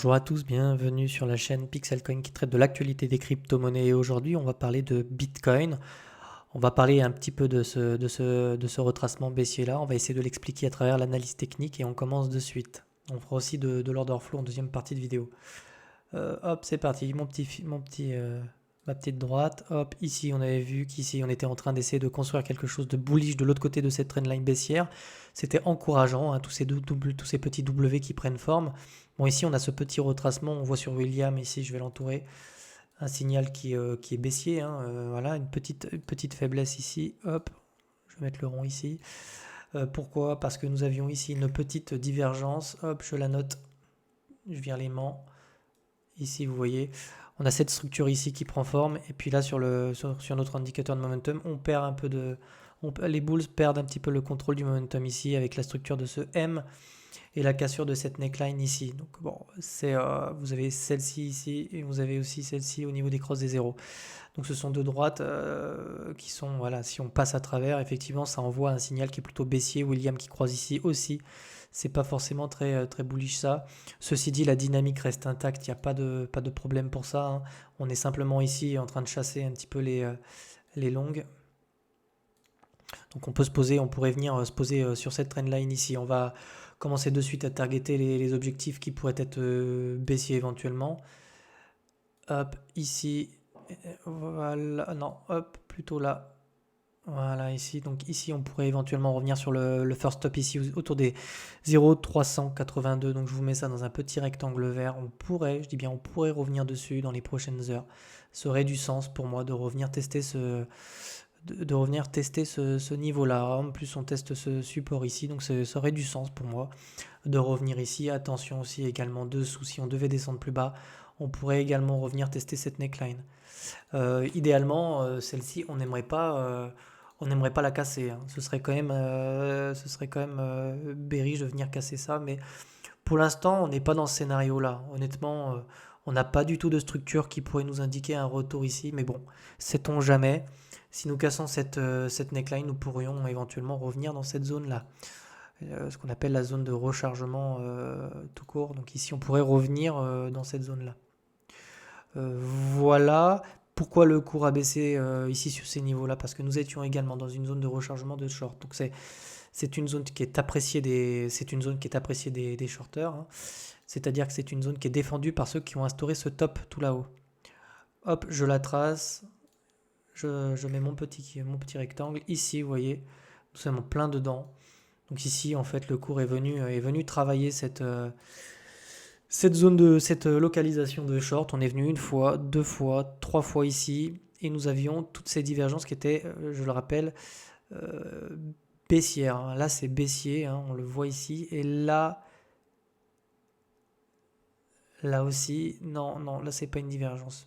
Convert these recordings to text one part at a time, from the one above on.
Bonjour à tous, bienvenue sur la chaîne Pixelcoin qui traite de l'actualité des crypto-monnaies. Et aujourd'hui, on va parler de Bitcoin. On va parler un petit peu de ce retracement baissier-là. On va essayer de l'expliquer à travers l'analyse technique et on commence de suite. On fera aussi de l'order flow en deuxième partie de vidéo. Hop, c'est parti. Ma petite droite. Hop, ici, on avait vu qu'ici, on était en train d'essayer de construire quelque chose de bullish de l'autre côté de cette trendline baissière. C'était encourageant, hein, tous ces petits W qui prennent forme. Bon, ici, on a ce petit retracement. On voit sur William, ici, je vais l'entourer. Un signal qui est baissier. Hein, voilà, une petite faiblesse ici. Hop, je vais mettre le rond ici. Pourquoi? Parce que nous avions ici une petite divergence. Hop, je la note. Je vire l'aimant. Ici, vous voyez, on a cette structure ici qui prend forme. Et puis là, sur notre indicateur de momentum, on perd un peu les bulls perdent un petit peu le contrôle du momentum ici avec la structure de ce M et la cassure de cette neckline ici. Donc bon, vous avez celle-ci ici et vous avez aussi celle-ci au niveau des crosses des zéros. Donc ce sont deux droites qui sont, voilà, si on passe à travers, effectivement, ça envoie un signal qui est plutôt baissier. William qui croise ici aussi. C'est pas forcément très bullish ça. Ceci dit, la dynamique reste intacte, il n'y a pas de problème pour ça. Hein. On est simplement ici en train de chasser un petit peu les longues. Donc on pourrait venir se poser sur cette trendline ici. On va commencer de suite à targeter les objectifs qui pourraient être baissiers éventuellement. Hop, ici, voilà, non, hop, plutôt là. Voilà, ici. Donc ici, on pourrait éventuellement revenir sur le first stop ici, autour des 0,382. Donc je vous mets ça dans un petit rectangle vert. On pourrait, je dis bien, on pourrait revenir dessus dans les prochaines heures. Ça aurait du sens pour moi de revenir tester ce niveau-là. En plus, on teste ce support ici. Donc ça aurait du sens pour moi de revenir ici. Attention aussi également dessous. Si on devait descendre plus bas, on pourrait également revenir tester cette neckline. Idéalement, celle-ci, on n'aimerait pas la casser. Hein. Ce serait quand même bearish de venir casser ça, mais pour l'instant, on n'est pas dans ce scénario-là. Honnêtement, on n'a pas du tout de structure qui pourrait nous indiquer un retour ici, mais bon, sait-on jamais. Si nous cassons cette neckline, nous pourrions éventuellement revenir dans cette zone-là. Ce qu'on appelle la zone de rechargement tout court. Donc ici, on pourrait revenir dans cette zone-là. Voilà. Pourquoi le cours a baissé ici sur ces niveaux-là? Parce que nous étions également dans une zone de rechargement de short. Donc c'est une zone qui est appréciée des shorters. Hein. C'est-à-dire que c'est une zone qui est défendue par ceux qui ont instauré ce top tout là-haut. Hop, je la trace. Je mets mon petit rectangle. Ici, vous voyez, nous sommes en plein dedans. Donc ici, en fait, le cours est venu travailler cette localisation de short. On est venu une fois, deux fois, trois fois ici. Et nous avions toutes ces divergences qui étaient, je le rappelle, baissières. Hein. Là, c'est baissier, hein, on le voit ici. Et là aussi, non, là, c'est pas une divergence.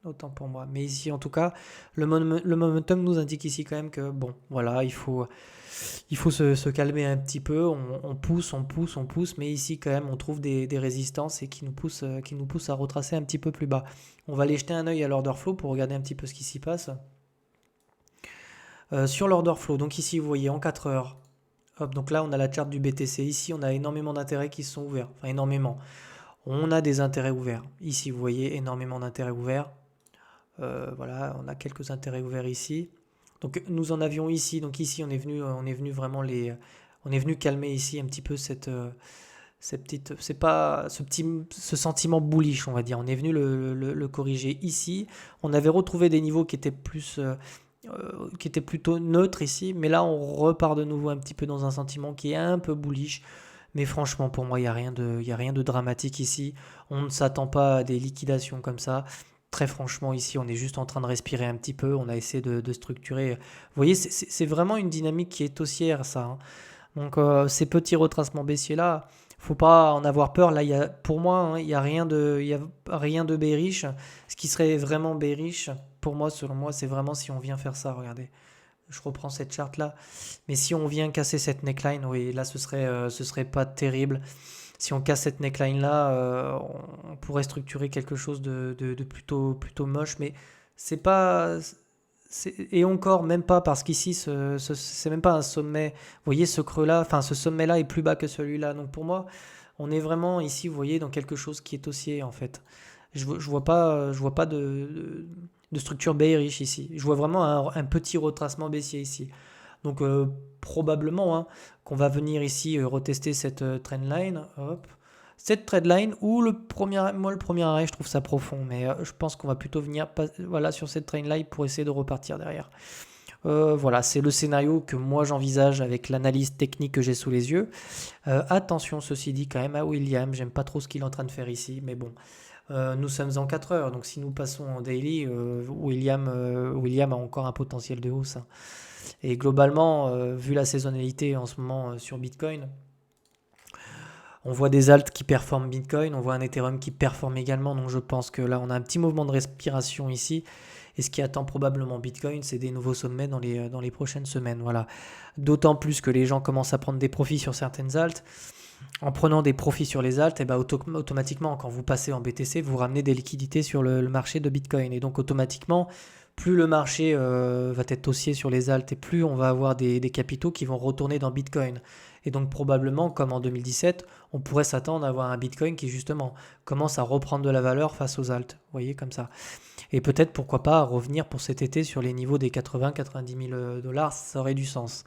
Autant pour moi. Mais ici, en tout cas, le momentum nous indique ici quand même que, bon, voilà, il faut se calmer un petit peu. On pousse. Mais ici, quand même, on trouve des résistances et qui nous poussent à retracer un petit peu plus bas. On va aller jeter un œil à l'order flow pour regarder un petit peu ce qui s'y passe. Sur l'order flow, donc ici, vous voyez, en 4 heures. Hop, donc là, on a la charte du BTC. Ici, on a énormément d'intérêts qui sont ouverts. Enfin, énormément. On a des intérêts ouverts. Ici, vous voyez, énormément d'intérêts ouverts. Voilà, on a quelques intérêts ouverts ici. Donc nous en avions ici. Donc ici, on est venu vraiment on est venu calmer ici un petit peu ce sentiment bullish, on va dire. On est venu le corriger ici. On avait retrouvé des niveaux qui étaient plutôt neutres ici, mais là on repart de nouveau un petit peu dans un sentiment qui est un peu bullish. Mais franchement, pour moi, il n'y a rien de dramatique ici. On ne s'attend pas à des liquidations comme ça. Très franchement, ici, on est juste en train de respirer un petit peu. On a essayé de structurer. Vous voyez, c'est vraiment une dynamique qui est haussière, ça. Hein. Donc, ces petits retracements baissiers-là, faut pas en avoir peur. Là, pour moi, hein, il n'y a rien de bearish. Ce qui serait vraiment bearish, pour moi, selon moi, c'est vraiment si on vient faire ça. Regardez. Je reprends cette charte là. Mais si on vient casser cette neckline, oui, là ce serait pas terrible. Si on casse cette neckline là, on pourrait structurer quelque chose de plutôt moche. Mais c'est pas. Et encore, même pas, parce qu'ici, c'est même pas un sommet. Vous voyez, ce creux là, enfin ce sommet là est plus bas que celui-là. Donc pour moi, On est vraiment ici, vous voyez, dans quelque chose qui est haussier en fait. Je vois pas de structure bearish ici. Je vois vraiment un petit retracement baissier ici. Donc probablement hein, qu'on va venir ici retester cette trendline. Hop. Cette trendline ou le premier arrêt, je trouve ça profond, mais je pense qu'on va plutôt venir voilà, sur cette trendline pour essayer de repartir derrière. Voilà, c'est le scénario que moi j'envisage avec l'analyse technique que j'ai sous les yeux. Attention, ceci dit, quand même à William, j'aime pas trop ce qu'il est en train de faire ici, mais bon, nous sommes en 4 heures, donc si nous passons en daily, William a encore un potentiel de hausse, hein. Et globalement, vu la saisonnalité en ce moment sur Bitcoin, on voit des alts qui performent Bitcoin, on voit un Ethereum qui performe également, donc je pense que là on a un petit mouvement de respiration ici. Et ce qui attend probablement Bitcoin, c'est des nouveaux sommets dans les prochaines semaines. Voilà. D'autant plus que les gens commencent à prendre des profits sur certaines alts. En prenant des profits sur les alts, et ben automatiquement, quand vous passez en BTC, vous ramenez des liquidités sur le marché de Bitcoin. Et donc automatiquement, plus le marché va être haussier sur les alts et plus on va avoir des capitaux qui vont retourner dans Bitcoin. Et donc probablement, comme en 2017, on pourrait s'attendre à avoir un Bitcoin qui justement commence à reprendre de la valeur face aux alts. Vous voyez, comme ça. Et peut-être, pourquoi pas, revenir pour cet été sur les niveaux des 80-90 000 dollars, ça aurait du sens.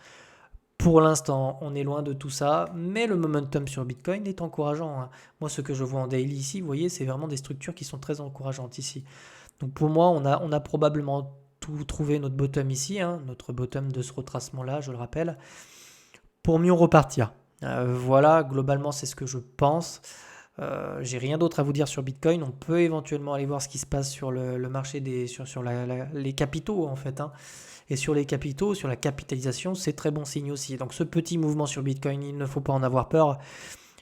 Pour l'instant, on est loin de tout ça, mais le momentum sur Bitcoin est encourageant, hein. Moi, ce que je vois en daily ici, vous voyez, c'est vraiment des structures qui sont très encourageantes ici. Donc pour moi, on a probablement tout trouvé notre bottom ici, hein, notre bottom de ce retracement-là, je le rappelle, pour mieux repartir. Voilà, globalement, c'est ce que je pense. J'ai rien d'autre à vous dire sur Bitcoin. On peut éventuellement aller voir ce qui se passe sur le marché sur les capitaux en fait, hein. Et sur les capitaux, sur la capitalisation, c'est très bon signe aussi. Donc ce petit mouvement sur Bitcoin, il ne faut pas en avoir peur.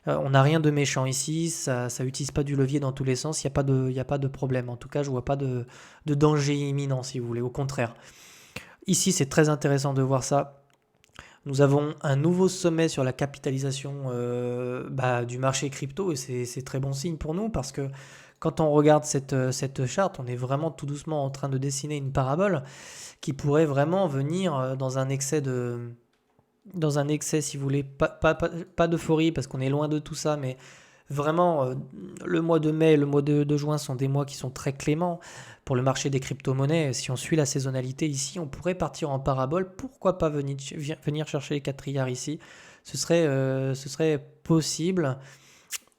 On n'a rien de méchant ici, ça n'utilise pas du levier dans tous les sens, il n'y a pas de problème. En tout cas, je ne vois pas de danger imminent si vous voulez, au contraire. Ici, c'est très intéressant de voir ça. Nous avons un nouveau sommet sur la capitalisation du marché crypto et c'est très bon signe pour nous parce que quand on regarde cette charte, on est vraiment tout doucement en train de dessiner une parabole qui pourrait vraiment venir dans un excès, si vous voulez, pas d'euphorie parce qu'on est loin de tout ça, mais vraiment, le mois de mai et le mois de juin sont des mois qui sont très cléments pour le marché des crypto-monnaies. Si on suit la saisonnalité ici, on pourrait partir en parabole. Pourquoi pas venir chercher les 4 trilliards ici? Ce serait possible.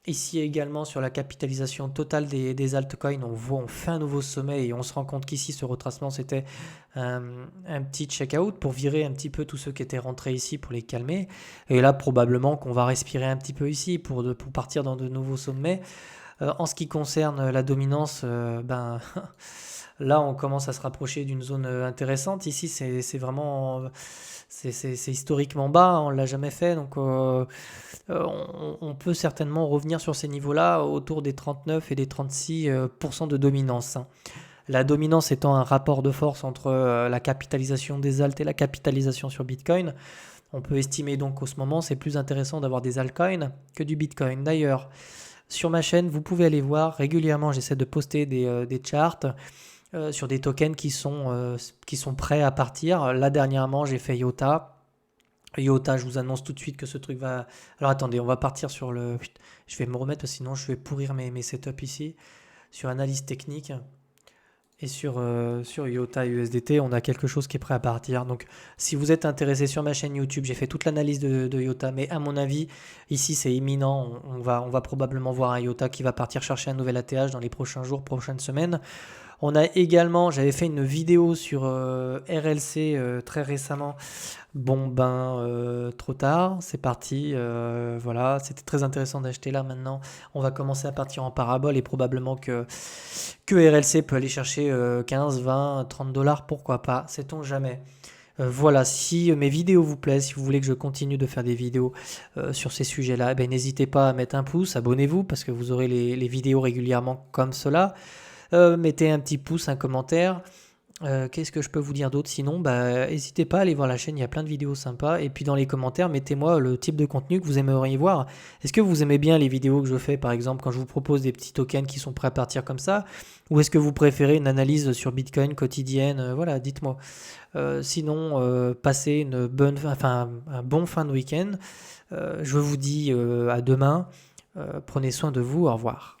Ici également sur la capitalisation totale des altcoins, on fait un nouveau sommet et on se rend compte qu'ici ce retracement c'était un petit check-out pour virer un petit peu tous ceux qui étaient rentrés ici pour les calmer. Et là probablement qu'on va respirer un petit peu ici pour partir dans de nouveaux sommets. En ce qui concerne la dominance, là on commence à se rapprocher d'une zone intéressante. Ici c'est vraiment c'est historiquement bas, on ne l'a jamais fait, donc on peut certainement revenir sur ces niveaux-là autour des 39 et des 36% de dominance, hein. La dominance étant un rapport de force entre la capitalisation des alts et la capitalisation sur Bitcoin. On peut estimer donc qu'au ce moment, c'est plus intéressant d'avoir des altcoins que du Bitcoin. D'ailleurs, sur ma chaîne, vous pouvez aller voir, régulièrement j'essaie de poster des charts sur des tokens qui sont prêts à partir. Là dernièrement, j'ai fait IOTA. IOTA, je vous annonce tout de suite que ce truc va... Alors attendez, on va partir sur le... Je vais me remettre, sinon je vais pourrir mes setups ici. Sur analyse technique. Et sur IOTA et USDT, on a quelque chose qui est prêt à partir. Donc si vous êtes intéressé sur ma chaîne YouTube, j'ai fait toute l'analyse de IOTA. Mais à mon avis, ici c'est imminent. On va probablement voir un IOTA qui va partir chercher un nouvel ATH dans les prochains jours, prochaines semaines. On a également, j'avais fait une vidéo sur RLC très récemment. Bon trop tard, c'est parti. Voilà, c'était très intéressant d'acheter là maintenant. On va commencer à partir en parabole et probablement que RLC peut aller chercher 15, 20, 30 dollars, pourquoi pas, sait-on jamais. Voilà, si mes vidéos vous plaisent, si vous voulez que je continue de faire des vidéos sur ces sujets-là, n'hésitez pas à mettre un pouce, abonnez-vous parce que vous aurez les vidéos régulièrement comme cela. Mettez un petit pouce, un commentaire. Qu'est-ce que je peux vous dire d'autre? Sinon, n'hésitez pas à aller voir la chaîne, il y a plein de vidéos sympas. Et puis dans les commentaires, mettez-moi le type de contenu que vous aimeriez voir. Est-ce que vous aimez bien les vidéos que je fais, par exemple, quand je vous propose des petits tokens qui sont prêts à partir comme ça? Ou est-ce que vous préférez une analyse sur Bitcoin quotidienne? Voilà, dites-moi. Sinon, passez un bon fin de week-end. Je vous dis à demain. Prenez soin de vous, au revoir.